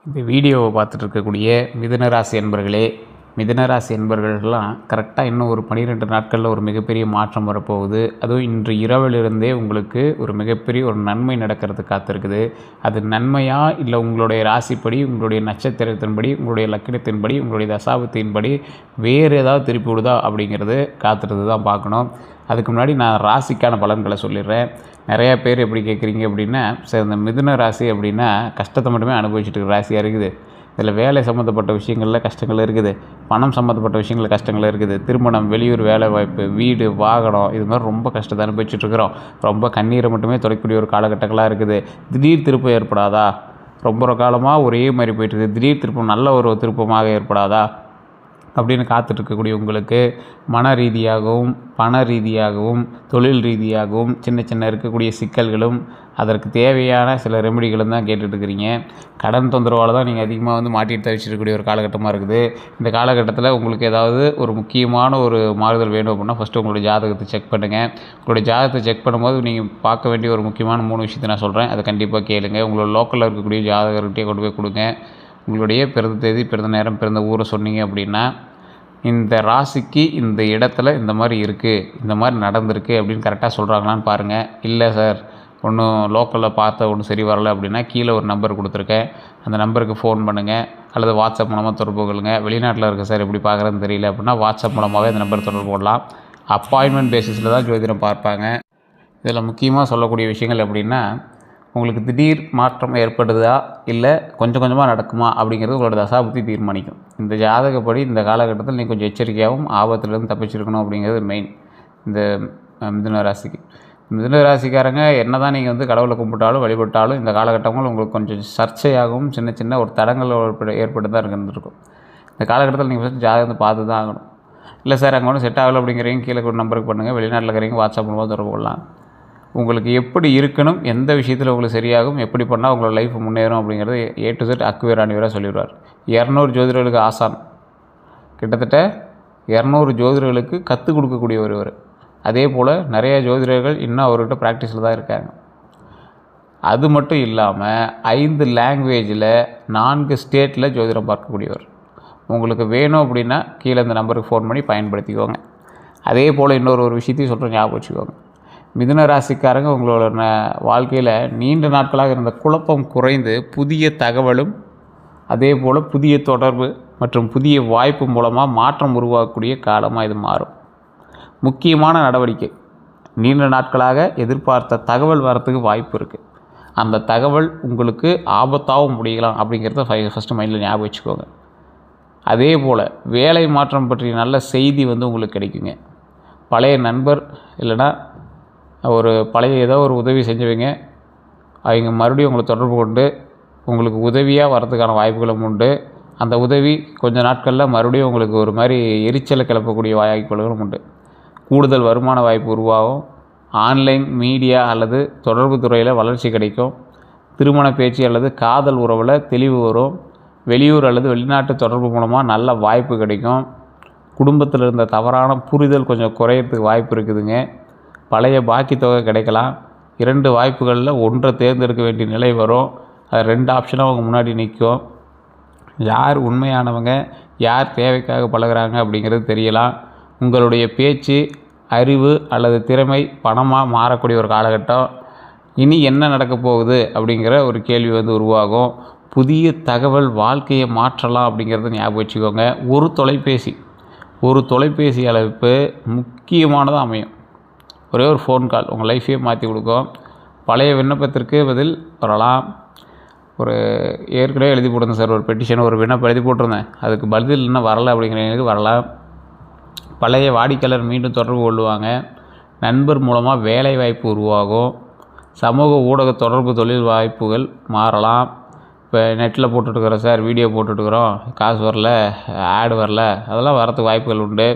இந்த வீடியோவை பார்த்துட்டு இருக்கக்கூடிய மிதுனராசி அன்பர்களே, மிதுனராசி அன்பர்கள்லாம் கரெக்டாக இன்னும் ஒரு 12 நாட்களில் ஒரு மிகப்பெரிய மாற்றம் வரப்போகுது. அதுவும் இன்று இரவிலிருந்தே உங்களுக்கு ஒரு மிகப்பெரிய ஒரு நன்மை நடக்கிறதுக்கு காத்திருக்குது. அது நன்மையா இல்லை உங்களுடைய ராசிப்படி, உங்களுடைய நட்சத்திரத்தின்படி, உங்களுடைய லக்கினத்தின்படி, உங்களுடைய தசாபத்தின்படி வேறு ஏதாவது திருப்பி விடுதா அப்படிங்கிறது காத்துறது தான் பார்க்கணும். அதுக்கு முன்னாடி நான் ராசிக்கான பலன்களை சொல்லிடுறேன். நிறையா பேர் எப்படி கேட்குறீங்க அப்படின்னா, சார் இந்த மிதுன ராசி அப்படின்னா கஷ்டத்தை மட்டுமே அனுபவிச்சுட்டு இருக்கிற ராசியாக இருக்குது. இதில் வேலை சம்மந்தப்பட்ட விஷயங்களில் கஷ்டங்கள் இருக்குது, பணம் சம்மந்தப்பட்ட விஷயங்களில் கஷ்டங்கள் இருக்குது, திருமணம், வெளியூர் வேலை வாய்ப்பு, வீடு, வாகனம், இது மாதிரி ரொம்ப கஷ்டத்தை அனுபவிச்சுட்ருக்குறோம். ரொம்ப கண்ணீரை மட்டுமே துடைக்கக்கூடிய ஒரு காலகட்டங்களாக இருக்குது. திடீர் திருப்பம் ஏற்படாதா? ரொம்ப காலமாக ஒரே மாதிரி போய்ட்டுருக்குது. திடீர் திருப்பம் நல்ல ஒரு திருப்பமாக ஏற்படாதா அப்படின்னு காத்துட்ருக்கக்கூடிய உங்களுக்கு மன ரீதியாகவும், பண ரீதியாகவும், தொழில் ரீதியாகவும் சின்ன சின்ன இருக்கக்கூடிய சிக்கல்களும், அதற்கு தேவையான சில ரெமெடிகளும் தான் கேட்டுட்ருக்கிறீங்க. கடன் தொந்தரவால் தான் நீங்கள் அதிகமாக மாட்டிட்டு தவிச்சிருக்கக்கூடிய ஒரு காலகட்டமாக இருக்குது. இந்த காலகட்டத்தில் உங்களுக்கு ஏதாவது ஒரு முக்கியமான ஒரு மாறுதல் வேணும் அப்படின்னா ஃபஸ்ட்டு உங்களுடைய ஜாதகத்தை செக் பண்ணுங்கள். உங்களுடைய ஜாதகத்தை செக் பண்ணும்போது நீங்கள் பார்க்க வேண்டிய ஒரு முக்கியமான 3 விஷயத்தை நான் சொல்கிறேன். அதை கண்டிப்பாக கேளுங்க. உங்களோட லோக்கலில் இருக்கக்கூடிய ஜாதகர்கிட்டே கொண்டு போய் கொடுங்க. உங்களுடைய பிறந்த தேதி, பிறந்த நேரம், பிறந்த ஊரை சொன்னீங்க அப்படின்னா, இந்த ராசிக்கு இந்த இடத்துல இந்த மாதிரி இருக்குது, இந்த மாதிரி நடந்திருக்கு அப்படின்னு கரெக்டாக சொல்கிறாங்களான்னு பாருங்கள். இல்லை சார், ஒன்றும் லோக்கலில் பார்த்த ஒன்றும் சரி வரலை அப்படின்னா கீழே ஒரு நம்பர் கொடுத்துருக்கேன். அந்த நம்பருக்கு ஃபோன் பண்ணுங்கள் அல்லது வாட்ஸ்அப் மூலமாக தொடர்பு கொள்ளுங்கள். வெளிநாட்டில் இருக்க சார் எப்படி பார்க்குறதுன்னு தெரியல அப்படின்னா வாட்ஸ்அப் மூலமாகவே அந்த நம்பர் தொடர்பு கொள்ளலாம். அப்பாயின்மெண்ட் பேசிஸில் தான் ஜோதிடம் பார்ப்பாங்க. இதில் முக்கியமாக சொல்லக்கூடிய விஷயங்கள் எப்படின்னா, உங்களுக்கு திடீர் மாற்றம் ஏற்படுதா இல்லை கொஞ்சம் கொஞ்சமாக நடக்குமா அப்படிங்கிறது உங்களோட தசாபுத்தி தீர்மானிக்கும். இந்த ஜாதகப்படி இந்த காலகட்டத்தில் நீங்கள் கொஞ்சம் எச்சரிக்கையாகவும் ஆபத்துலேருந்து தப்பிச்சிருக்கணும் அப்படிங்கிறது மெயின். இந்த மிதுன ராசிக்கு, மிதுன ராசிக்காரங்க என்ன தான் நீங்கள் கடவுளை கும்பிட்டாலும் வழிபட்டாலும் இந்த காலகட்டங்கள் உங்களுக்கு கொஞ்சம் சர்ச்சையாகவும் சின்ன சின்ன ஒரு தடங்கள் ஏற்பட்டு தான் இருந்துருக்கும். இந்த காலகட்டத்தில் நீங்கள் ஃபஸ்ட்டு ஜாதகத்தை பார்த்து தான் ஆகணும். இல்லை சார் அங்கே ஒன்றும் செட் ஆகலை அப்படிங்கிறீங்க, கீழே ஒரு நம்பருக்கு பண்ணுங்கள். வெளிநாட்டில் இருக்கிறீங்க வாட்ஸ்அப் மூலமாக தொடர்பு கொள்ளலாம். உங்களுக்கு எப்படி இருக்கணும், எந்த விஷயத்தில் உங்களுக்கு சரியாகும், எப்படி பண்ணால் உங்களோட லைஃப் முன்னேறும் அப்படிங்கிறது A to Z அக்குவேர் அணிவராக சொல்லிடுவார். 200 ஜோதிடர்களுக்கு ஆசான், கிட்டத்தட்ட 200 ஜோதிடர்களுக்கு கற்றுக் கொடுக்கக்கூடிய ஒருவர். அதே போல் நிறைய ஜோதிடர்கள் இன்னும் அவர்கிட்ட ப்ராக்டிஸில் தான் இருக்காங்க. அது மட்டும் இல்லாமல் 5 லாங்குவேஜில் 4 ஸ்டேட்டில் ஜோதிடம் பார்க்கக்கூடியவர். உங்களுக்கு வேணும் அப்படின்னா கீழே இந்த நம்பருக்கு ஃபோன் பண்ணி பயன்படுத்திக்கோங்க. அதே போல் இன்னொரு விஷயத்தையும் சொல்கிறேன், ஞாபகம் வச்சுக்கோங்க. மிதுன ராசிக்காரங்க உங்களோட வாழ்க்கையில் நீண்ட நாட்களாக இருந்த குழப்பம் குறைந்து புதிய தகவலும் அதே போல் புதிய தொடர்பு மற்றும் புதிய வாய்ப்பு மூலமாக மாற்றம் உருவாக்கக்கூடிய காலமாக இது மாறும். முக்கியமான நடவடிக்கை, நீண்ட நாட்களாக எதிர்பார்த்த தகவல் வரத்துக்கு வாய்ப்பு இருக்குது. அந்த தகவல் உங்களுக்கு ஆபத்தாகவும் முடியலாம் அப்படிங்கிறத ஃபஸ்ட்டு மைண்டில் ஞாபகம் வச்சுக்கோங்க. அதே போல் வேலை மாற்றம் பற்றிய நல்ல செய்தி உங்களுக்கு கிடைக்குங்க. பழைய நண்பர் இல்லைனா ஒரு பழைய ஏதோ ஒரு உதவி செஞ்சவங்க அவங்க மறுபடியும் உங்களை தொடர்பு கொண்டு உங்களுக்கு உதவியாக வரதுக்கான வாய்ப்புகளும் உண்டு. அந்த உதவி கொஞ்சம் நாட்களில் மறுபடியும் உங்களுக்கு ஒரு மாதிரி எரிச்சலை கிளப்பக்கூடிய வாய்ப்புகளும் உண்டு. கூடுதல் வருமான வாய்ப்பு உருவாகும். ஆன்லைன் மீடியா அல்லது தொடர்பு துறையில் வளர்ச்சி கிடைக்கும். திருமண பேச்சு அல்லது காதல் உறவில் தெளிவு வரும். வெளியூர் அல்லது வெளிநாட்டு தொடர்பு மூலமாக நல்ல வாய்ப்பு கிடைக்கும். குடும்பத்தில் இருந்த தவறான புரிதல் கொஞ்சம் குறையிறதுக்கு வாய்ப்பு இருக்குதுங்க. பழைய பாக்கி தொகை கிடைக்கலாம். 2 வாய்ப்புகளில் ஒன்றை தேர்ந்தெடுக்க வேண்டிய நிலை வரும். அது 2 ஆப்ஷனாக அவங்க முன்னாடி நிற்கும். யார் உண்மையானவங்க, யார் தேவைக்காக பழகிறாங்க அப்படிங்கிறது தெரியலாம். உங்களுடைய பேச்சு, அறிவு அல்லது திறமை பணமாக மாறக்கூடிய ஒரு காலகட்டம். இனி என்ன நடக்க போகுது அப்படிங்கிற ஒரு கேள்வி உருவாகும். புதிய தகவல் வாழ்க்கையை மாற்றலாம் அப்படிங்கிறத ஞாபகம் வச்சுக்கோங்க. ஒரு தொலைபேசி அழைப்பு முக்கியமானதாக அமையும். ஒரே ஒரு ஃபோன் கால் உங்கள் லைஃபையே மாற்றி கொடுக்கும். பழைய விண்ணப்பத்திற்கு பதில் வரலாம். ஏற்கனவே எழுதி போட்டிருந்தேன் சார், ஒரு பெட்டிஷன் ஒரு விண்ணப்பம் எழுதி போட்டிருந்தேன், அதுக்கு பதில் இன்னும் வரலை அப்படிங்கிறவங்களுக்கு வரலாம். பழைய வாடிக்கையாளர் மீண்டும் தொடர்பு கொள்ளுவாங்க. நண்பர் மூலமாக வேலை வாய்ப்பு உருவாகும். சமூக ஊடக தொடர்பு தொழில் வாய்ப்புகள் மாறலாம். இப்போ நெட்டில் போட்டுட்ருக்குறோம் சார், வீடியோ போட்டுட்ருக்குறோம், காசு வரல, ஆடு வரல, அதெல்லாம் வரத்துக்கு வாய்ப்புகள் உண்டு.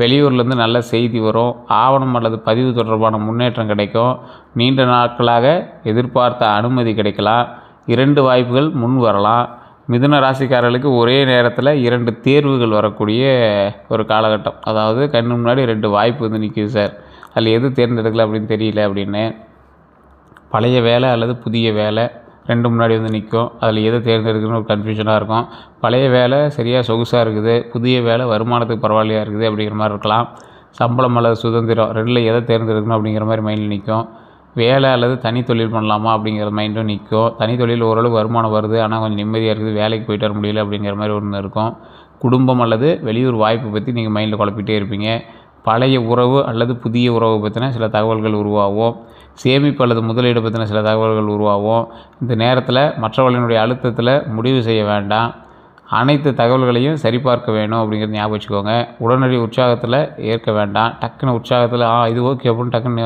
வெளியூர்லேருந்து நல்ல செய்தி வரும். ஆவணம் அல்லது பதிவு தொடர்பான முன்னேற்றம் கிடைக்கும். நீண்ட நாட்களாக எதிர்பார்த்த அனுமதி கிடைக்கலாம். 2 வாய்ப்புகள் முன் வரலாம். மிதுன ராசிக்காரர்களுக்கு ஒரே நேரத்தில் 2 தேர்வுகள் வரக்கூடிய ஒரு காலகட்டம். அதாவது கண்ணு முன்னாடி 2 வாய்ப்பு நிற்கிது சார், அதில் எது தேர்ந்தெடுக்கல அப்படின்னு தெரியல அப்படின்னு. பழைய வேலை அல்லது புதிய வேலை 2 முன்னாடி வந்து நிற்கும். அதில் எதை தேர்ந்தெடுக்கணும்னு ஒரு கன்ஃபியூஷனாக இருக்கும். பழைய வேலை சரியாக சொகுசாக இருக்குது, புதிய வேலை வருமானத்துக்கு பரவாயில்லையா இருக்குது அப்படிங்கிற மாதிரி இருக்கலாம். சம்பளம் அல்லது சுதந்திரம் 2ல் எதை தேர்ந்தெடுக்கணும் அப்படிங்கிற மாதிரி மைண்டில் நிற்கும். வேலை அல்லது தனி தொழில் பண்ணலாமா அப்படிங்கிற மைண்டும் நிற்கும். தனி தொழில் ஓரளவு வருமானம் வருது, ஆனால் கொஞ்சம் நிம்மதியாக இருக்குது, வேலைக்கு போயிட்டு வர முடியல அப்படிங்கிற மாதிரி ஒன்று இருக்கும். குடும்பம் அல்லது வெளியூர் வாய்ப்பு பற்றி நீங்கள் மைண்டில் குழப்பிட்டே இருப்பீங்க. பழைய உறவு அல்லது புதிய உறவு பற்றின சில தகவல்கள் உருவாகும். சேமிப்பு அல்லது முதலீடு பற்றின சில தகவல்கள் உருவாகும். இந்த நேரத்தில் மற்றவர்களினுடைய அழுத்தத்தில் முடிவு செய்ய வேண்டாம். அனைத்து தகவல்களையும் சரிபார்க்க வேணும் அப்படிங்கிறது ஞாபகம் வச்சுக்கோங்க. உடனடி உற்சாகத்தில் ஏற்க வேண்டாம். டக்குன்னு உற்சாகத்தில் இது ஓகே அப்படின்னு டக்குன்னு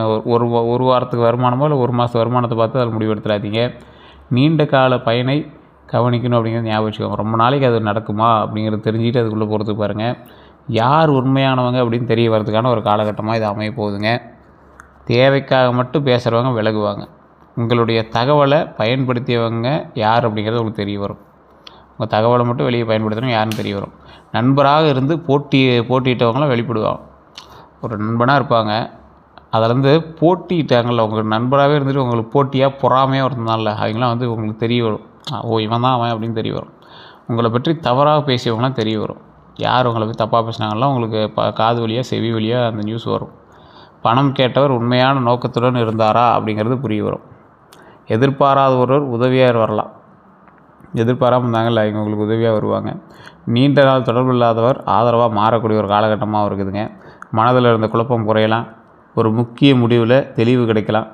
ஒரு வாரத்துக்கு வருமானமோ இல்லை 1 மாதத்து வருமானத்தை பார்த்து அதில் முடிவெடுத்துடாதீங்க. நீண்ட கால பயனை கவனிக்கணும் அப்படிங்கிறது ஞாபகம் வச்சுக்கோங்க. ரொம்ப நாளைக்கு அது நடக்குமா அப்படிங்கிறது தெரிஞ்சுட்டு அதுக்குள்ளே போகிறதுக்கு பாருங்கள். யார் உண்மையானவங்க அப்படின்னு தெரிய வரதுக்கான ஒரு காலகட்டமாக இது அமைய போகுதுங்க. தேவைக்காக மட்டும் பேசுகிறவங்க விலகுவாங்க. உங்களுடைய தகவலை பயன்படுத்தியவங்க யார் அப்படிங்கிறது உங்களுக்கு தெரிய வரும். உங்கள் தகவலை மட்டும் வெளியே பயன்படுத்துகிறவங்க யாருன்னு தெரிய வரும். நண்பராக இருந்து போட்டியிட்டவங்களாம் வெளிப்படுவாங்க. ஒரு நண்பனாக இருப்பாங்க, அதிலேருந்து போட்டிட்டாங்கள்ல, உங்கள் நண்பராகவே இருந்துட்டு உங்களுக்கு போட்டியாக பொறாமையாக இருந்தால அவங்களாம் வந்து உங்களுக்கு தெரிய வரும். இவன் தான் அவன் அப்படின்னு தெரிய வரும். உங்களை பற்றி தவறாக பேசியவங்களாம் தெரிய வரும். யார் உங்களை பற்றி தப்பாக பேசினாங்களோ உங்களுக்கு காது வழியாக செவி வழியாக அந்த நியூஸ் வரும். பணம் கேட்டவர் உண்மையான நோக்கத்துடன் இருந்தாரா அப்படிங்கிறது புரிய வரும். எதிர்பாராத ஒருவர் உதவியாக வரலாம். எதிர்பாராமல் இருந்தாங்கல்ல, அவங்க உங்களுக்கு உதவியாக வருவாங்க. நீண்ட நாள் தொடர்பு இல்லாதவர் ஆதரவாக மாறக்கூடிய ஒரு காலகட்டமாக இருக்குதுங்க. மனதில் இருந்த குழப்பம் குறையலாம். ஒரு முக்கிய முடிவில் தெளிவு கிடைக்கலாம்.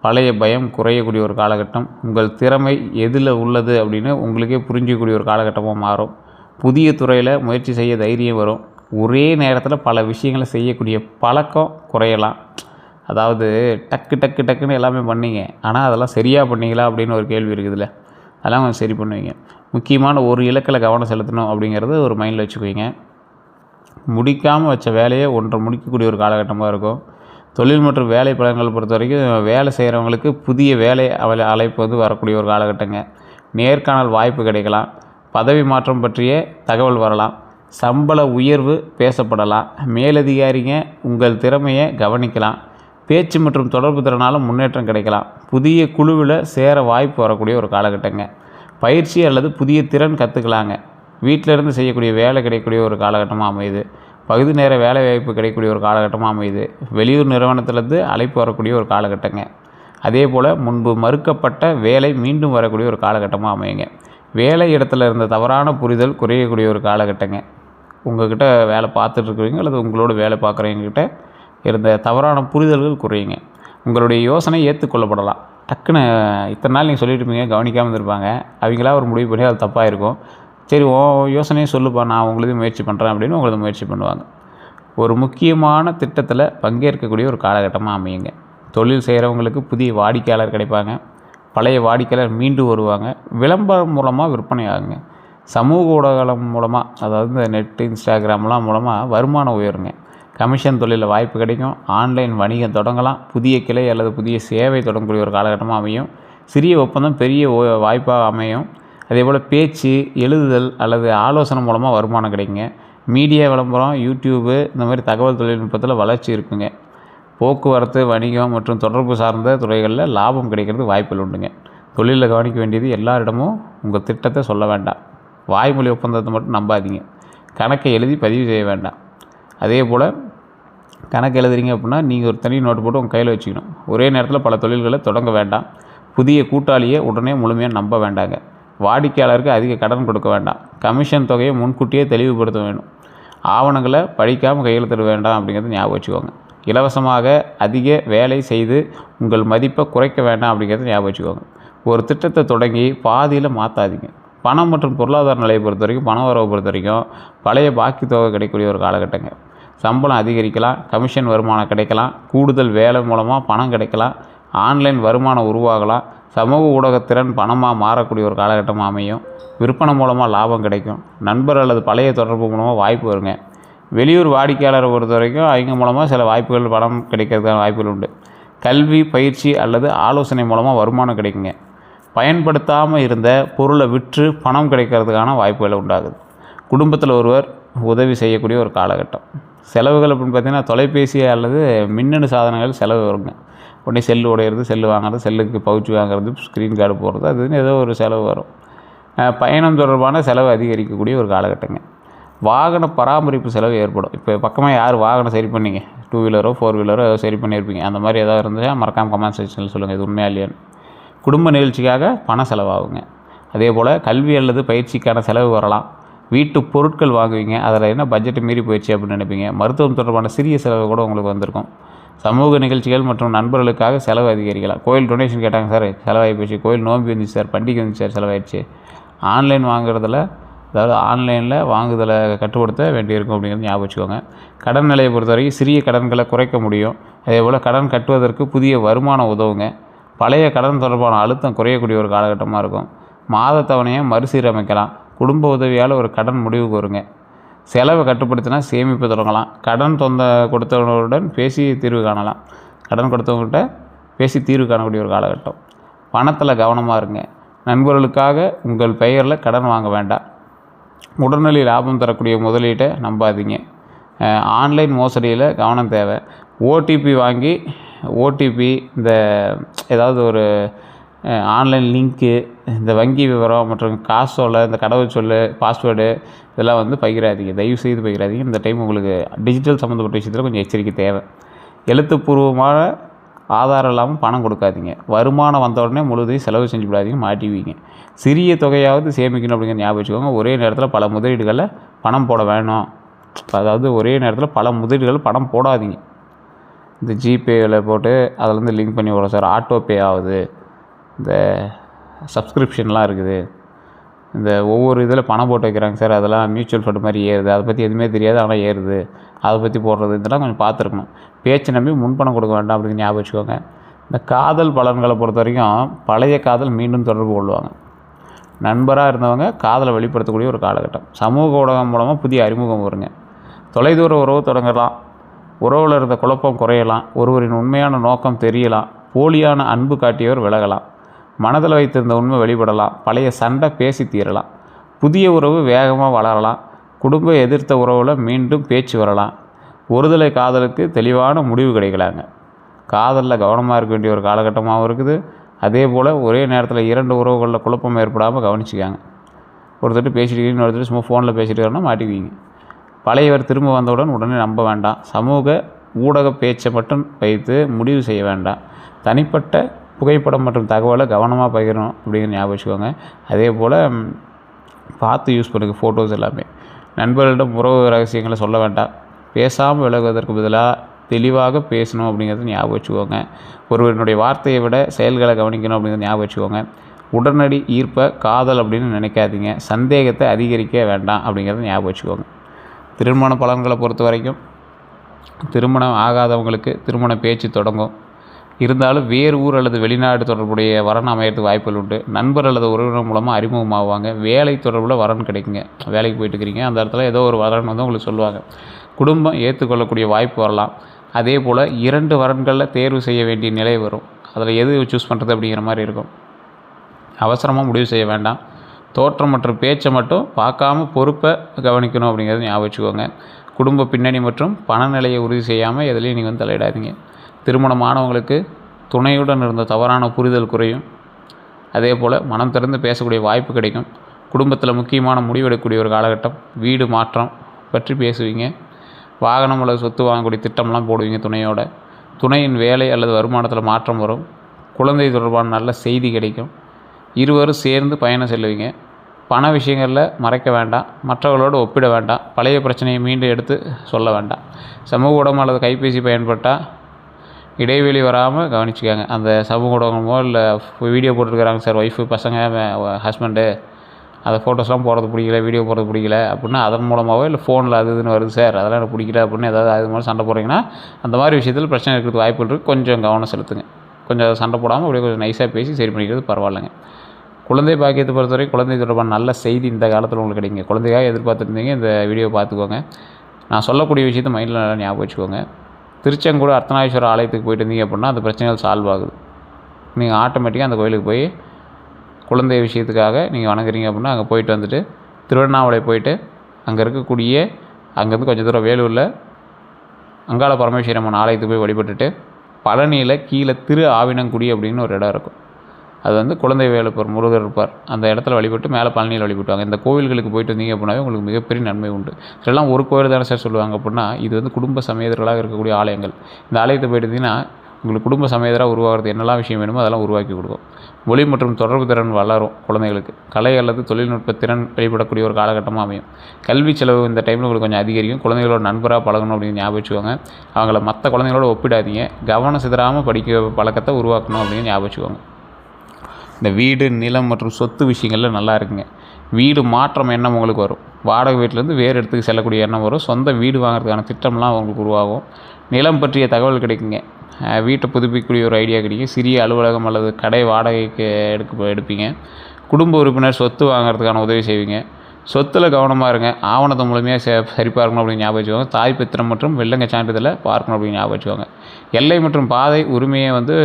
பழைய பயம் குறையக்கூடிய ஒரு காலகட்டம். உங்கள் திறமை எதில் உள்ளது அப்படின்னு உங்களுக்கே புரிஞ்சிக்கக்கூடிய ஒரு காலகட்டமாக மாறும். புதிய துறையில் முயற்சி செய்ய தைரியம் வரும். ஒரே நேரத்தில் பல விஷயங்களை செய்யக்கூடிய பழக்கம் குறையலாம். அதாவது டக்குன்னு எல்லாமே பண்ணிங்க, ஆனால் அதெல்லாம் சரியாக பண்ணீங்களா அப்படின்னு ஒரு கேள்வி இருக்குதுல்ல, அதெல்லாம் கொஞ்சம் சரி பண்ணுவீங்க. முக்கியமான ஒரு இலக்கில் கவனம் செலுத்தணும் அப்படிங்கிறது ஒரு மைண்டில் வச்சுக்குவீங்க. முடிக்காமல் வச்ச வேலையை முடிக்கக்கூடிய ஒரு காலகட்டமாக இருக்கும். தொழில் மற்றும் வேலை பலன்களை பொறுத்த வரைக்கும் வேலை செய்கிறவங்களுக்கு புதிய வேலை அழைப்பு வந்து வரக்கூடிய ஒரு காலகட்டங்க. நேர்காணல் வாய்ப்பு கிடைக்கலாம். பதவி மாற்றம் பற்றிய தகவல் வரலாம். சம்பள உயர்வு பேசப்படலாம். மேலதிகாரிங்க உங்கள் திறமையை கவனிக்கலாம். பேச்சு மற்றும் தொடர்பு திறனால் முன்னேற்றம் கிடைக்கலாம். புதிய குழுவில் சேர வாய்ப்பு வரக்கூடிய ஒரு காலகட்டங்க. பயிற்சி அல்லது புதிய திறன் கற்றுக்கலாங்க. வீட்டிலேருந்து செய்யக்கூடிய வேலை கிடைக்கக்கூடிய ஒரு காலகட்டமாக அமையுது. பகுதி நேர வேலை வாய்ப்பு கிடைக்கக்கூடிய ஒரு காலகட்டமாக அமையுது. வெளியூர் நிறுவனத்திலேருந்து அழைப்பு வரக்கூடிய ஒரு காலகட்டங்க. அதே போல் முன்பு மறுக்கப்பட்ட வேலை மீண்டும் வரக்கூடிய ஒரு காலகட்டமாக அமையுங்க. வேலை இடத்துல இருந்த தவறான புரிதல் குறையக்கூடிய ஒரு காலகட்டங்க. உங்கள்கிட்ட வேலை பார்த்துட்ருக்குறீங்க அல்லது உங்களோட வேலை பார்க்குறவங்கக்கிட்ட இருந்த தவறான புரிதல்கள் குறையுங்க. உங்களுடைய யோசனை ஏற்றுக்கொள்ளப்படலாம். டக்குன்னு இத்தனை நாள் நீங்கள் சொல்லிட்டு இருப்பீங்க, கவனிக்காமல் இருந்திருப்பாங்க. அவங்களா ஒரு முடிவு பண்ணி அது தப்பாக இருக்கும். சரி, யோசனையே சொல்லுப்பா, நான் உங்களதையும் முயற்சி பண்ணுறேன் அப்படின்னு உங்களது முயற்சி பண்ணுவாங்க. ஒரு முக்கியமான திட்டத்தில் பங்கேற்கக்கூடிய ஒரு காலகட்டமாக அமையுங்க. தொழில் செய்கிறவங்களுக்கு புதிய வாடிக்கையாளர் கிடைப்பாங்க. பழைய வாடிக்கையாளர் மீண்டும் வருவாங்க. விளம்பரம் மூலமாக விற்பனை ஆகுங்க. சமூக ஊடகம் மூலமாக, அதாவது இந்த நெட்டு, இன்ஸ்டாகிராம்லாம் மூலமாக வருமானம் உயருங்க. கமிஷன் தொழிலில் வாய்ப்பு கிடைக்கும். ஆன்லைன் வணிகம் தொடங்கலாம். புதிய கிளை அல்லது புதிய சேவை தொடங்கக்கூடிய ஒரு காலகட்டமாக அமையும். சிறிய ஒப்பந்தம் பெரிய வாய்ப்பாக அமையும். அதேபோல் பேச்சு, எழுதுதல் அல்லது ஆலோசனை மூலமாக வருமானம் கிடைக்குங்க. மீடியா விளம்பரம், யூடியூபு இந்த மாதிரி தகவல் தொழில்நுட்பத்தில் வளர்ச்சி இருக்குங்க. போக்குவரத்து, வணிகம் மற்றும் தொடர்பு சார்ந்த துறைகளில் லாபம் கிடைக்கிறது வாய்ப்புகள் உண்டுங்க. தொழிலில் கவனிக்க வேண்டியது, எல்லாரிடமும் உங்கள் திட்டத்தை சொல்ல வேண்டாம். வாய்மொழி ஒப்பந்தத்தை மட்டும் நம்பாதீங்க. கணக்கை எழுதி பதிவு செய்ய வேண்டாம். அதே போல் கணக்கு எழுதுறீங்க அப்படின்னா நீங்கள் ஒரு தனி நோட்டு போட்டு உங்கள் கையில் வச்சுக்கணும். ஒரே நேரத்தில் பல தொழில்களை தொடங்க வேண்டாம். புதிய கூட்டாளியை உடனே முழுமையாக நம்ப வேண்டாங்க. வாடிக்கையாளருக்கு அதிக கடன் கொடுக்க வேண்டாம். கமிஷன் தொகையை முன்கூட்டியே தெளிவுபடுத்த வேணும். ஆவணங்களை படிக்காமல் கையெழுத்திட வேண்டாம் அப்படிங்கிறது ஞாபகம் வச்சுக்கோங்க. இலவசமாக அதிக வேலை செய்து உங்கள் மதிப்பை குறைக்க வேண்டாம் அப்படிங்கிறத ஞாபகம் வச்சுக்கோங்க. ஒரு திட்டத்தை தொடங்கி பாதியில் மாற்றாதீங்க. பணம் மற்றும் பொருளாதார நிலையை பொறுத்த வரைக்கும், பண வரவை பொறுத்த வரைக்கும் பழைய பாக்கி தொகை கிடைக்கக்கூடிய ஒரு காலகட்டங்க. சம்பளம் அதிகரிக்கலாம். கமிஷன் வருமானம் கிடைக்கலாம். கூடுதல் வேலை மூலமாக பணம் கிடைக்கலாம். ஆன்லைன் வருமானம் உருவாகலாம். சமூக ஊடகத்திறன் பணமாக மாறக்கூடிய ஒரு காலகட்டமாக அமையும். விற்பனை மூலமாக லாபம் கிடைக்கும். நண்பர் அல்லது பழைய தொடர்பு மூலமாக வாய்ப்பு வருங்க. வெளியூர் வாடிக்கையாளரை பொறுத்த வரைக்கும் அவங்க மூலமாக சில வாய்ப்புகள், பணம் கிடைக்கிறதுக்கான வாய்ப்புகள் உண்டு. கல்வி, பயிற்சி அல்லது ஆலோசனை மூலமாக வருமானம் கிடைக்குங்க. பயன்படுத்தாமல் இருந்த பொருளை விற்று பணம் கிடைக்கிறதுக்கான வாய்ப்புகள் உண்டாகுது. குடும்பத்தில் ஒருவர் உதவி செய்யக்கூடிய ஒரு காலகட்டம். செலவுகள் அப்படின்னு பார்த்திங்கன்னா தொலைபேசி அல்லது மின்னணு சாதனங்கள் செலவு வருங்க. உடனே செல்லு உடையிறது, செல்லு வாங்குறது, செல்லுக்கு பவுச் வாங்குறது, ஸ்க்ரீன் கார்டு போடுறது, அதுன்னு ஏதோ ஒரு செலவு வரும். பயணம் தொடர்பான செலவு அதிகரிக்கக்கூடிய ஒரு காலகட்டங்க. வாகன பராமரிப்பு செலவு ஏற்படும். இப்போ பக்கமாக யார் வாகனம் சரி பண்ணீங்க, 2 வீலரோ 4 வீலரோ ஏதோ சரி பண்ணியிருப்பீங்க. அந்த மாதிரி ஏதாவது இருந்துச்சா மறக்காமல் கமெண்ட் செக்ஷனில் சொல்லுங்கள், இது உண்மையா இல்லையான்னு. குடும்ப நிகழ்ச்சிக்காக பண செலவாகுங்க. அதே போல் கல்வி அல்லது பயிற்சிக்கான செலவு வரலாம். வீட்டு பொருட்கள் வாங்குவீங்க, அதில் என்ன பட்ஜெட்டு மீறி போயிடுச்சு அப்படின்னு நினைப்பீங்க. மருத்துவம் தொடர்பான சிறிய செலவு கூட உங்களுக்கு வந்திருக்கும். சமூக நிகழ்ச்சிகள் மற்றும் நண்பர்களுக்காக செலவு அதிகரிக்கலாம். கோயில் டொனேஷன் கேட்டாங்க சார், செலவாகி போச்சு. கோயில் நோம்பி வந்துச்சு சார், பண்டிகை வந்துச்சு சார், செலவாயிடுச்சு. ஆன்லைன் வாங்குறதுல, அதாவது ஆன்லைனில் வாங்குதலை கட்டுப்படுத்த வேண்டியிருக்கும் அப்படிங்கிறது ஞாபகம் வச்சுக்கோங்க. கடன் நிலையை பொறுத்தவரைக்கும் சிறிய கடன்களை குறைக்க முடியும். அதே போல் கடன் கட்டுவதற்கு புதிய வருமானம் உதவுங்க. பழைய கடன் தொடர்பான அழுத்தம் குறையக்கூடிய ஒரு காலகட்டமாக இருக்கும். மாத தவணையை மறுசீரமைக்கலாம். குடும்ப உதவியால் ஒரு கடன் முடிவுக்கு வருங்க. செலவை கட்டுப்படுத்தினா சேமிப்பு தொடங்கலாம். கடன் கொடுத்தவங்களுடன் பேசி தீர்வு காணலாம். கடன் கொடுத்தவங்கள்கிட்ட பேசி தீர்வு காணக்கூடிய ஒரு காலகட்டம். பணத்தில் கவனமாக இருங்க. நண்பர்களுக்காக உங்கள் பெயரில் கடன் வாங்க வேண்டாம். உடனடி லாபம் தரக்கூடிய முதலீட்டை நம்பாதீங்க. ஆன்லைன் மோசடியில் கவனம் தேவை. ஓடிபி வாங்கி இந்த ஏதாவது ஒரு ஆன்லைன் லிங்க்கு, இந்த வங்கி விவரம் மற்றும் காசோலை, இந்த கடவுச்சொல், பாஸ்வேர்டு இதெல்லாம் பகிராதீங்க. தயவுசெய்து பகிராதீங்க. இந்த டைம் உங்களுக்கு டிஜிட்டல் சம்மந்தப்பட்ட விஷயத்தில் கொஞ்சம் எச்சரிக்கை தேவை. எழுத்துப்பூர்வமான ஆதாரம் இல்லாமல் பணம் கொடுக்காதீங்க. வருமானம் வந்த உடனே முழுதையும் செலவு செஞ்சு விடாதீங்க, மாட்டிவிங்க. சிறிய தொகையாவது சேமிக்கணும் அப்படிங்கிற ஞாபகம் வச்சுக்கோங்க. ஒரே நேரத்தில் பல முதலீடுகளில் பணம் போட வேணும். அதாவது ஒரே நேரத்தில் பல முதலீடுகள் பணம் போடாதீங்க. இந்த ஜிபேயில் போட்டு அதிலேருந்து லிங்க் பண்ணி விடுறோம் சார், ஆட்டோ பே ஆகுது, இந்த சப்ஸ்கிரிப்ஷன்லாம் இருக்குது, இந்த ஒவ்வொரு இதில் பணம் போட்டு வைக்கிறாங்க சார், அதெல்லாம் மியூச்சுவல் ஃபண்டு மாதிரி ஏறுது, அதை பற்றி எதுவுமே தெரியாது ஆனால் ஏறுது, அதை பற்றி போடுறது, இதெல்லாம் கொஞ்சம் பார்த்துருக்கணும். பேச்சு நம்பி முன்பணம் கொடுக்க வேண்டாம் அப்படின்னு ஞாபகம் வச்சுக்கோங்க. இந்த காதல் பலன்களை பொறுத்த வரைக்கும் பழைய காதல் மீண்டும் தொடர்பு கொள்வாங்க. நண்பராக இருந்தவங்க காதலை வெளிப்படுத்தக்கூடிய ஒரு காலகட்டம். சமூக ஊடகம் மூலமாக புதிய அறிமுகம் வருங்க. தொலைதூர உறவு தொடங்கலாம். உறவில் இருந்த குழப்பம் குறையலாம். ஒருவரின் உண்மையான நோக்கம் தெரியலாம். போலியான அன்பு காட்டியவர் விலகலாம். மனதில் வைத்திருந்த உண்மை வெளிப்படலாம். பழைய சண்டை பேசி தீரலாம். புதிய உறவு வேகமாக வளரலாம். குடும்ப எதிர்த்த உறவில் மீண்டும் பேச்சு வரலாம். ஒருதலை காதலுக்கு தெளிவான முடிவு கிடைக்கலாங்க. காதலில் கவனமாக இருக்க வேண்டிய ஒரு காலகட்டமாகவும் இருக்குது. அதே போல் ஒரே நேரத்தில் 2 உறவுகளில் குழப்பம் ஏற்படாமல் கவனிச்சிக்காங்க. ஒருத்தர் பேசிட்டு ஒருத்தர் சும்மா ஃபோனில் பேசிட்டு வரணும், மாட்டிக்குவீங்க. பழையவர் திரும்ப வந்தவுடன் உடனே நம்ப வேண்டாம். சமூக ஊடக பேச்சை மட்டும் வைத்து முடிவு செய்ய வேண்டாம். தனிப்பட்ட புகைப்படம் மற்றும் தகவலை கவனமாக பகிரணும் அப்படிங்கிற ஞாபகம் வச்சுக்கோங்க. அதே போல் பார்த்து யூஸ் பண்ணுங்கள் ஃபோட்டோஸ் எல்லாமே. நண்பர்களிடம் உறவு ரகசியங்களை சொல்ல வேண்டாம். பேசாமல் விலகுவதற்கு பதிலாக தெளிவாக பேசணும் அப்படிங்கிறத ஞாபகம் வச்சுக்கோங்க. ஒருவனுடைய வார்த்தையை விட செயல்களை கவனிக்கணும் அப்படிங்கிறத ஞாபகம் வச்சுக்கோங்க. உடனடி ஈர்ப்பை காதல் அப்படின்னு நினைக்காதீங்க. சந்தேகத்தை அதிகரிக்க வேண்டாம் அப்படிங்கிறத ஞாபகம் வச்சுக்கோங்க. திருமண பலன்களை பொறுத்த வரைக்கும் திருமணம் ஆகாதவங்களுக்கு திருமண பேச்சு தொடங்கும். இருந்தாலும் வேறு ஊர் அல்லது வெளிநாடு தொடர்புடைய வரன் அமையறதுக்கு வாய்ப்புகள் உண்டு. நண்பர் அல்லது உறவினர் மூலமாக அறிமுகமாகுவாங்க. வேலை தொடர்பில் வரன் கிடைக்குங்க. வேலைக்கு போயிட்டு இருக்கிறீங்க, அந்த இடத்துல ஏதோ ஒரு வரன் உங்களுக்கு சொல்லுவாங்க. குடும்பம் ஏற்றுக்கொள்ளக்கூடிய வாய்ப்பு வரலாம். அதே போல் 2 வரன்களில் தேர்வு செய்ய வேண்டிய நிலை வரும். அதில் எது சூஸ் பண்ணுறது அப்படிங்கிற மாதிரி இருக்கும். அவசரமாக முடிவு செய்ய வேண்டாம். தோற்றம் மற்றும் பேச்சை மட்டும் பார்க்காம பொறுப்பை கவனிக்கணும் அப்படிங்கிறது ஞாபகம் வச்சுக்கோங்க. குடும்ப பின்னணி மற்றும் பணநிலையை உறுதி செய்யாமல் எதுலேயும் நீங்கள் தலையிடாதீங்க. திருமணமானவங்களுக்கு துணையுடன் இருந்த தவறான புரிதல் குறையும். அதே போல் மனம் திறந்து பேசக்கூடிய வாய்ப்பு கிடைக்கும். குடும்பத்தில் முக்கியமான முடிவெடுக்கக்கூடிய ஒரு காலகட்டம். வீடு மாற்றம் பற்றி பேசுவீங்க. வாகனம் அல்லது சொத்து வாங்கக்கூடிய திட்டம்லாம் போடுவீங்க துணையோட. துணையின் வேலை அல்லது வருமானத்தில் மாற்றம் வரும். குழந்தை தொடர்பான நல்ல செய்தி கிடைக்கும். இருவரும் சேர்ந்து பயணம் செல்லுவீங்க. பண விஷயங்களில் மறைக்க வேண்டாம். மற்றவர்களோடு ஒப்பிட வேண்டாம். பழைய பிரச்சனையை மீண்டும் எடுத்து சொல்ல வேண்டாம். சமூக ஊடகம் அல்லது கைபேசி பயன்பட்டால் இடைவெளி வராமல் கவனிச்சிக்காங்க. அந்த சமூக ஊடகமோ இல்லை வீடியோ போட்டுருக்குறாங்க சார், ஒய்ஃபு, பசங்க, ஹஸ்பண்டு, அதை ஃபோட்டோஸ்லாம் போடுறது பிடிக்கல, வீடியோ போடுறது பிடிக்கல அப்படின்னா அதன் மூலமாகவோ இல்லை ஃபோனில் அது இதுன்னு வருது சார், அதெல்லாம் எனக்கு பிடிக்கல அப்படின்னு ஏதாவது அது மாதிரி சண்டை போடுறீங்கன்னா அந்த மாதிரி விஷயத்தில் பிரச்சனை இருக்கிறதுக்கு வாய்ப்புகள் இருக்குது. கொஞ்சம் கவனம் செலுத்துங்க. கொஞ்சம் சண்டை போடாமல் அப்படியே கொஞ்சம் நைஸாக பேசி சரி பண்ணிக்கிறது பரவாயில்லைங்க. குழந்தை பாக்கியத்தை பொறுத்தவரை குழந்தை தொடர்பான நல்ல செய்தி இந்த காலத்தில் உங்களுக்கு கிடைக்குங்க. குழந்தையாக எதிர்பார்த்துருந்தீங்க, இந்த வீடியோ பார்த்துக்கோங்க. நான் சொல்லக்கூடிய விஷயத்தை மைண்டில் நல்லா ஞாபகம் வச்சுக்கோங்க. திருச்செங்கோடு அர்த்தநாரீஸ்வரர் ஆலயத்துக்கு போயிட்டு இருந்தீங்க அப்படின்னா அந்த பிரச்சனைகள் சால்வ் ஆகுது. நீங்கள் ஆட்டோமேட்டிக்காக அந்த கோயிலுக்கு போய் குழந்தை விஷயத்துக்காக நீங்கள் வணங்குறீங்க அப்படின்னா அங்கே போயிட்டு வந்துட்டு திருவண்ணாமலை போயிட்டு அங்கே இருக்கக்கூடிய அங்கேருந்து கொஞ்சம் தூரம் வேலூரில் அங்காள பரமேஸ்வரி அம்மன் ஆலயத்துக்கு போய் வழிபட்டுட்டு பழனியில் கீழே திரு ஆவினங்குடி அப்படின்னு ஒரு இடம் இருக்கும். அது வந்து குழந்தை வேலப்பர் முருகர் இருப்பார். அந்த இடத்துல வழிபட்டு மேலே பழனியில் வழிபட்டுவாங்க. இந்த கோவில்களுக்கு போயிட்டு வந்தீங்க அப்படின்னாவே உங்களுக்கு மிகப்பெரிய நன்மை உண்டு. இதெல்லாம் ஒரு கோயில் தானே சார் சொல்லுவாங்க அப்படின்னா, இது வந்து குடும்ப சமேதர்களாக இருக்கக்கூடிய ஆலயங்கள். இந்த ஆலயத்தை போயிட்டீங்கன்னா உங்களுக்கு குடும்ப சமேதராக உருவாகிறது என்னெல்லாம் விஷயம் வேணுமோ அதெல்லாம் உருவாக்கி கொடுக்கும். மொழி மற்றும் தொடர்பு திறன் வளரும் குழந்தைகளுக்கு. கலை அல்லது தொழில்நுட்ப திறன் வெளிப்படக்கூடிய ஒரு காலகட்டமாக அமையும். கல்வி செலவு இந்த டைமில் உங்களுக்கு கொஞ்சம் அதிகரிக்கும். குழந்தைகளோட நண்பராக பழகணும் அப்படின்னு ஞாபகம் வச்சுக்கோங்க. அவங்கள மற்ற குழந்தைங்களோட ஒப்பிடாதீங்க. கவனம் சிதறாமல் படிக்க பழக்கத்தை உருவாக்கணும் அப்படின்னு ஞாபகம் வச்சுக்கோங்க. இந்த வீடு, நிலம் மற்றும் சொத்து விஷயங்களில் நல்லா இருக்குங்க. வீடு மாற்றம் எண்ணம் உங்களுக்கு வரும். வாடகை வீட்டிலேருந்து வேறு இடத்துக்கு செல்லக்கூடிய எண்ணம் வரும். சொந்த வீடு வாங்குறதுக்கான திட்டம்லாம் உங்களுக்கு உருவாகும். நிலம் பற்றிய தகவல் கிடைக்குங்க. வீட்டை புதுப்பிக்கக்கூடிய ஒரு ஐடியா கிடைக்கும். சிறிய அலுவலகம் அல்லது கடை வாடகைக்கு எடுப்பீங்க. குடும்ப உறுப்பினர் சொத்து வாங்குறதுக்கான உதவி செய்வீங்க. சொத்தில் கவனமாக இருங்க. ஆவணத்தை முழுமையாக சரிபார்க்கணும் அப்படின்னு ஞாபகம் வச்சுக்கோங்க. தாய் பத்திரம் மற்றும் வெள்ளங்க சான்றிதழை பார்க்கணும் அப்படின்னு ஞாபகம் வச்சுக்கோங்க. எல்லை மற்றும் பாதை உரிமையை வந்து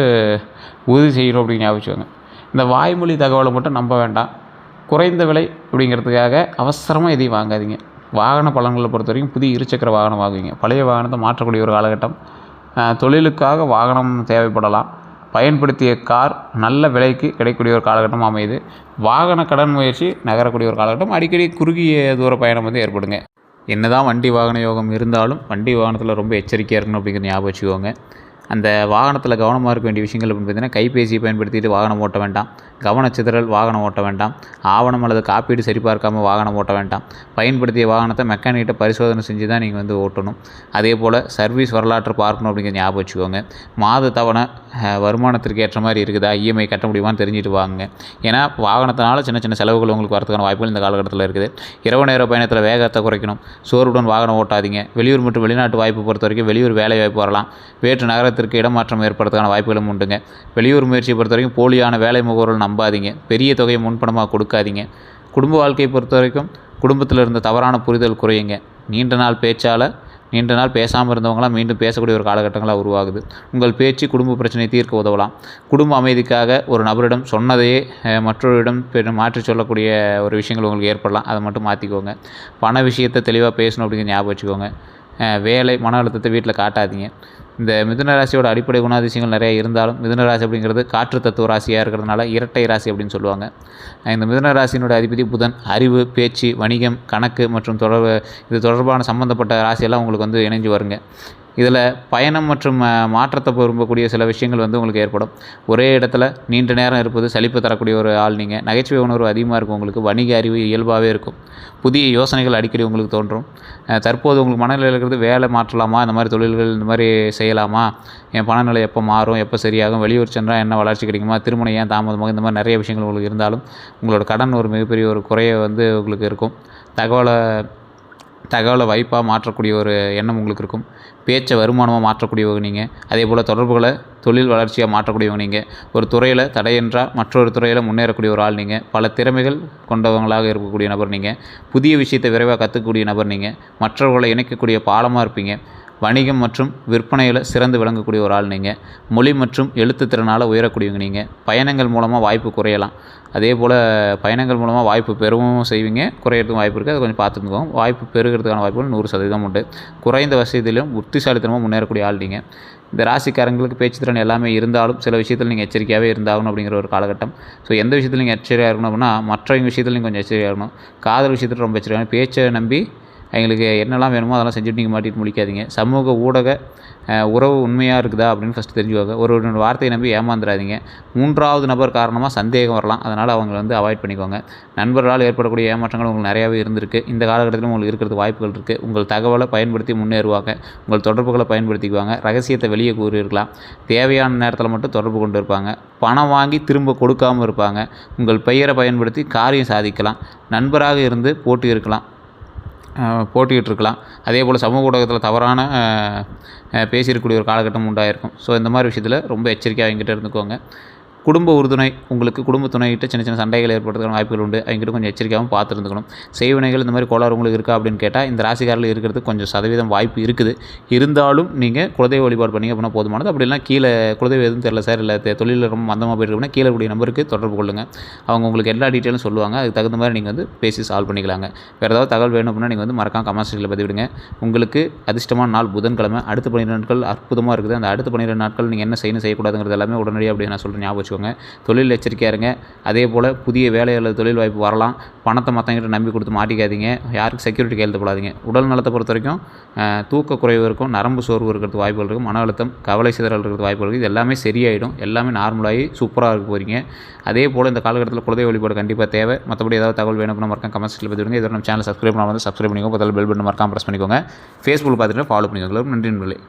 உறுதி செய்யணும் அப்படின்னு ஞாபகம் வச்சுக்கோங்க. இந்த வாய்மொழி தகவலை மட்டும் நம்ப வேண்டாம். குறைந்த விலை அப்படிங்கிறதுக்காக அவசரமாக எதையும் வாங்காதீங்க. வாகன பலன்களை பொறுத்த வரைக்கும் புதிய இருசக்கர வாகனம் வாங்குவீங்க. பழைய வாகனத்தை மாற்றக்கூடிய ஒரு காலகட்டம். தொழிலுக்காக வாகனம் தேவைப்படலாம். பயன்படுத்திய கார் நல்ல விலைக்கு கிடைக்கக்கூடிய ஒரு காலகட்டம் அமையுது. வாகன கடன் முயற்சி நகரக்கூடிய ஒரு காலகட்டம். அடிக்கடி குறுகிய தூர பயணம் வந்து ஏற்படுங்க. என்னதான் வண்டி வாகன யோகம் இருந்தாலும் வண்டி வாகனத்தில் ரொம்ப எச்சரிக்கையாக இருக்கணும் அப்படிங்கிறத ஞாபகம் வச்சுக்கோங்க. அந்த வாகனத்தில் கவனமாக இருக்க வேண்டிய விஷயங்கள் அப்படின்னு பார்த்தீங்கன்னா, கைபேசியை பயன்படுத்திட்டு வாகனம் ஓட்ட வேண்டாம். கவனச்சிதறல் வாகனம் ஓட்ட வேண்டாம். ஆவணம் அல்லது காப்பீடு சரிபார்க்காமல் வாகனம் ஓட்ட வேண்டாம். பயன்படுத்திய வாகனத்தை மெக்கானிக்கிட்ட பரிசோதனை செஞ்சு தான் நீங்கள் வந்து ஓட்டணும். அதே போல் சர்வீஸ் வரலாற்று பார்க்கணும் அப்படிங்கிற ஞாபகம் வச்சுக்கோங்க. மாத தவணை வருமானத்திற்கு ஏற்ற மாதிரி இருக்குதா, இஎம்ஐ கட்ட முடியுமான்னு தெரிஞ்சுட்டு வாங்க. ஏன்னா வாகனத்தினால சின்ன சின்ன செலவுகள் உங்களுக்கு வரதுக்கான வாய்ப்புகள் இந்த காலகட்டத்தில் இருக்குது. இரவு நேர பயணத்தில் வேகத்தை குறைக்கணும். சோர்வுடன் வாகனம் ஓட்டாதீங்க. வெளியூர் மற்றும் வெளிநாட்டு வாய்ப்பு பொறுத்த வரைக்கும் வெளியூர் வேலை வாய்ப்பு வரலாம். வேற்று நகரத்திற்கு இடமாற்றம் ஏற்படுறதுக்கான வாய்ப்புகளும் உண்டுங்க. வெளியூர் முயற்சியை பொறுத்த வரைக்கும் போலியான வேலை முகவர்கள் நம்பாதீங்க. பெரிய தொகையை முன்பணமாக கொடுக்காதீங்க. குடும்ப வாழ்க்கையை பொறுத்த வரைக்கும் குடும்பத்தில் இருந்த தவறான புரிதல் குறையுங்க. நீண்ட நாள் பேசாமல் இருந்தவங்களாம் மீண்டும் பேசக்கூடிய ஒரு காலகட்டங்களாக உருவாகுது. உங்கள் பேச்சு குடும்ப பிரச்சனையை தீர்க்க உதவலாம். குடும்ப அமைதிக்காக ஒரு நபரிடம் சொன்னதையே மற்றொருடம் மாற்றி சொல்லக்கூடிய ஒரு விஷயங்கள் உங்களுக்கு ஏற்படலாம். அதை மட்டும் மாற்றிக்கோங்க. பண விஷயத்தை தெளிவாக பேசணும் அப்படிங்கிற ஞாபகம் வச்சுக்கோங்க. வேலை, மன அழுத்தத்தை வீட்டில் காட்டாதீங்க. இந்த மிதுன ராசியோட அடிப்படை குணாதிசயங்கள் நிறையா இருந்தாலும் மிதுன ராசி அப்படிங்கிறது காற்று தத்துவ ராசியாக இருக்கிறதுனால இரட்டை ராசி அப்படின்னு சொல்லுவாங்க. இந்த மிதுன ராசியினோட அதிபதி புதன். அறிவு, பேச்சு, வணிகம், கணக்கு மற்றும் இது தொடர்பான சம்மந்தப்பட்ட ராசியெல்லாம் உங்களுக்கு வந்து இணைஞ்சு வருங்க. இதில் பயணம் மற்றும் மாற்றத்தை விரும்பக்கூடிய சில விஷயங்கள் வந்து உங்களுக்கு ஏற்படும். ஒரே இடத்துல நீண்ட நேரம் இருப்பது சலிப்பு தரக்கூடிய ஒரு ஆள் நீங்கள். நகைச்சுவை உணர்வு அதிகமாக இருக்கும் உங்களுக்கு. வணிக அறிவு இயல்பாகவே இருக்கும். புதிய யோசனைகள் அடிக்கடி உங்களுக்கு தோன்றும். தற்போது உங்களுக்கு மனநிலையில் இருக்கிறது வேலை மாற்றலாமா, இந்த மாதிரி தொழில்கள் இந்த மாதிரி செய்யலாமா, என் பணநிலை எப்போ மாறும், எப்போ சரியாகும், வெளியூர் சென்றால் என்ன வளர்ச்சி கிடைக்குமா, திருமணம் ஏன் தாமதமாக, இந்த மாதிரி நிறைய விஷயங்கள் உங்களுக்கு இருந்தாலும் உங்களோட கடன் ஒரு மிகப்பெரிய ஒரு குறையை வந்து உங்களுக்கு இருக்கும். தகவலை வாய்ப்பாக மாற்றக்கூடிய ஒரு எண்ணம் உங்களுக்கு இருக்கும். பேச்சை வருமானமாக மாற்றக்கூடியவங்க நீங்கள். அதே போல் தொடர்புகளை தொழில் வளர்ச்சியாக மாற்றக்கூடியவங்க நீங்கள். ஒரு துறையில் தடையென்றால் மற்றொரு துறையில் முன்னேறக்கூடிய ஒரு ஆள் நீங்கள். பல திறமைகள் கொண்டவங்களாக இருக்கக்கூடிய நபர் நீங்கள். புதிய விஷயத்தை விரைவாக கற்றுக்கக்கூடிய நபர் நீங்கள். மற்றவர்களை இணைக்கக்கூடிய பாலமாக இருப்பீங்க. வணிகம் மற்றும் விற்பனையில் சிறந்து விளங்கக்கூடிய ஒரு ஆள் நீங்கள். மொழி மற்றும் எழுத்து திறனால் உயரக்கூடியவங்க நீங்கள். பயணங்கள் மூலமாக வாய்ப்பு குறையலாம். அதே போல் பயணங்கள் மூலமாக வாய்ப்பு பெறவும் செய்வீங்க, குறையிறதுக்கும் வாய்ப்பு இருக்குது. அதை கொஞ்சம் பார்த்துக்குவோம். வாய்ப்பு பெறுகிறதுக்கான வாய்ப்புகள் 100% உண்டு. குறைந்த வசதியிலும் புத்திசாலித்தனமாக முன்னேறக்கூடிய ஆள் நீங்கள். இந்த ராசிக்காரங்களுக்கு பேச்சு திறன் எல்லாமே இருந்தாலும் சில விஷயத்தில் நீங்கள் எச்சரிக்கையாகவே இருந்தாகணும் அப்படிங்கிற ஒரு காலகட்டம். ஸோ எந்த விஷயத்தில் நீங்கள் எச்சரிக்கையாக இருக்கணும் அப்படின்னா, மற்றவங்க விஷயத்தில் நீங்கள் கொஞ்சம் எச்சரிக்கையாக இருக்கணும். காதல் விஷயத்தில் ரொம்ப எச்சரிக்கையாக. பேச்சை நம்பி எங்களுக்கு என்னெல்லாம் வேணுமோ அதெல்லாம் செஞ்சுட்டு நீங்கள் மாட்டிட்டு முடிக்காதீங்க. சமூக ஊடக உறவு உண்மையாக இருக்குதா அப்படின்னு ஃபஸ்ட்டு தெரிஞ்சுக்கோங்க. ஒரு வார்த்தையை நம்பி ஏமாந்துடாதீங்க. 3வது நபர் காரணமாக சந்தேகம் வரலாம். அதனால் அவங்களை வந்து அவாய்ட் பண்ணிக்கோங்க. நண்பர்களால் ஏற்படக்கூடிய ஏமாற்றங்கள் உங்களுக்கு நிறையாவே இருந்திருக்கு. இந்த காலகட்டத்திலும் உங்களுக்கு இருக்கிறது வாய்ப்புகள் இருக்குது. உங்கள் தகவலை பயன்படுத்தி முன்னேறுவாங்க. உங்கள் தொடர்புகளை பயன்படுத்திக்குவாங்க. ரகசியத்தை வெளியே கூறியிருக்கலாம். தேவையான நேரத்தில் மட்டும் தொடர்பு கொண்டு இருப்பாங்க. பணம் வாங்கி திரும்ப கொடுக்காமல் இருப்பாங்க. உங்கள் பெயரை பயன்படுத்தி காரியம் சாதிக்கலாம். நண்பராக இருந்து போட்டிக்கிட்டு இருக்கலாம். அதே போல் சமூக ஊடகத்தில் தவறான பேசியிருக்கக்கூடிய ஒரு காலகட்டம் உண்டாயிருக்கும். ஸோ இந்த மாதிரி விஷயத்தில் ரொம்ப எச்சரிக்கையாக என்கிட்ட இருந்துக்கோங்க. குடும்ப உறுதுணை உங்களுக்கு குடும்ப துணைகிட்ட சின்ன சின்ன சண்டைகள் ஏற்படுறதுக்கான வாய்ப்புகள் உண்டு. அவங்ககிட்ட கொஞ்சம் எச்சரிக்கையாகவும் பார்த்துருந்துக்கணும். செய்வினைகள் இந்த மாதிரி கோளாறு உங்களுக்கு இருக்கா அப்படின்னு கேட்டால் இந்த ராசிக்காரில் இருக்கிறதுக்கு கொஞ்சம் சதவீதம் வாய்ப்பு இருக்குது. இருந்தாலும் நீங்கள் குலதெய்வ வழிபாடு பண்ணிங்க அப்படின்னா போதுமானது. அப்படிலாம் கீழே குலதெய்வம் எதுவும் தெரியல சார், இல்லை தொழிலில் ரொம்ப மந்தமாக போயிட்டு அப்படின்னா கீழே கூடிய நம்பருக்கு தொடர்பு கொள்ளுங்கள். அவங்க உங்களுக்கு எல்லா டீட்டெயிலும் சொல்லுவாங்க. அதுக்கு தகுந்த மாதிரி நீங்கள் வந்து பேசி சால்வ் பண்ணிக்கலாங்க. வேறு ஏதாவது தகவல் வேணும் அப்படின்னா நீங்கள் வந்து மறக்காம கமெண்ட் செக்ஷனில் பதிவிடுங்க. உங்களுக்கு அதிர்ஷ்டமான நாள் புதன்கிழமை. அடுத்த 12 நாட்கள் அற்புதமாக இருக்குது. அந்த அடுத்த 12 நாட்கள் நீங்கள் என்ன செய்யணும் செய்யக்கூடாதுங்கிறது எல்லாமே உடனடியாக அப்படி நான் சொல்கிறேன், ஞாபகம் வச்சுக்கோங்க. தொழில் எச்சரிக்கையாக இருங்க. அதே போல் புதிய வேலை அல்லது தொழில் வாய்ப்பு வரலாம். பணத்தை மற்றவங்கிட்ட நம்பி கொடுத்து மாட்டிக்காதீங்க. யாருக்கு செக்யூரிட்டி கையெழுத்து போடாதீங்க. உடல் நலத்தை பொறுத்த வரைக்கும் தூக்க குறைவு இருக்கும், நரம்பு சோர்வு இருக்கிறது வாய்ப்புகள் இருக்கும், மன அழுத்தம் கவலை சிதறல் இருக்கிறது வாய்ப்புகள் இருக்குது. இது எல்லாமே சரியாயிடும். எல்லாமே நார்மலாகி சூப்பராக இருக்க போகிறீங்க. அதே போல் இந்த காலகட்டத்தில் குலதெய்வ வழிபாடு கண்டிப்பாக தேவை. மற்றபடி ஏதாவது தகவல் வேணும் அப்படின்னா மறக்காம கமெண்ட் செக்ஷனில் பதிவிடுங்க. இதோட நம்ம சேனல் சப்ஸ்கிரைப் பண்ணால் வந்து சப்ஸ்கிரைப் பண்ணிக்கோங்க. பக்கத்தில் பெல் பட்டன் மறக்காம ப்ரெஸ் பண்ணிக்கோங்க. ஃபேஸ்புக்கில் பார்த்துட்டு ஃபாலோ பண்ணிக்கோங்க. நன்றி நண்பர்களே.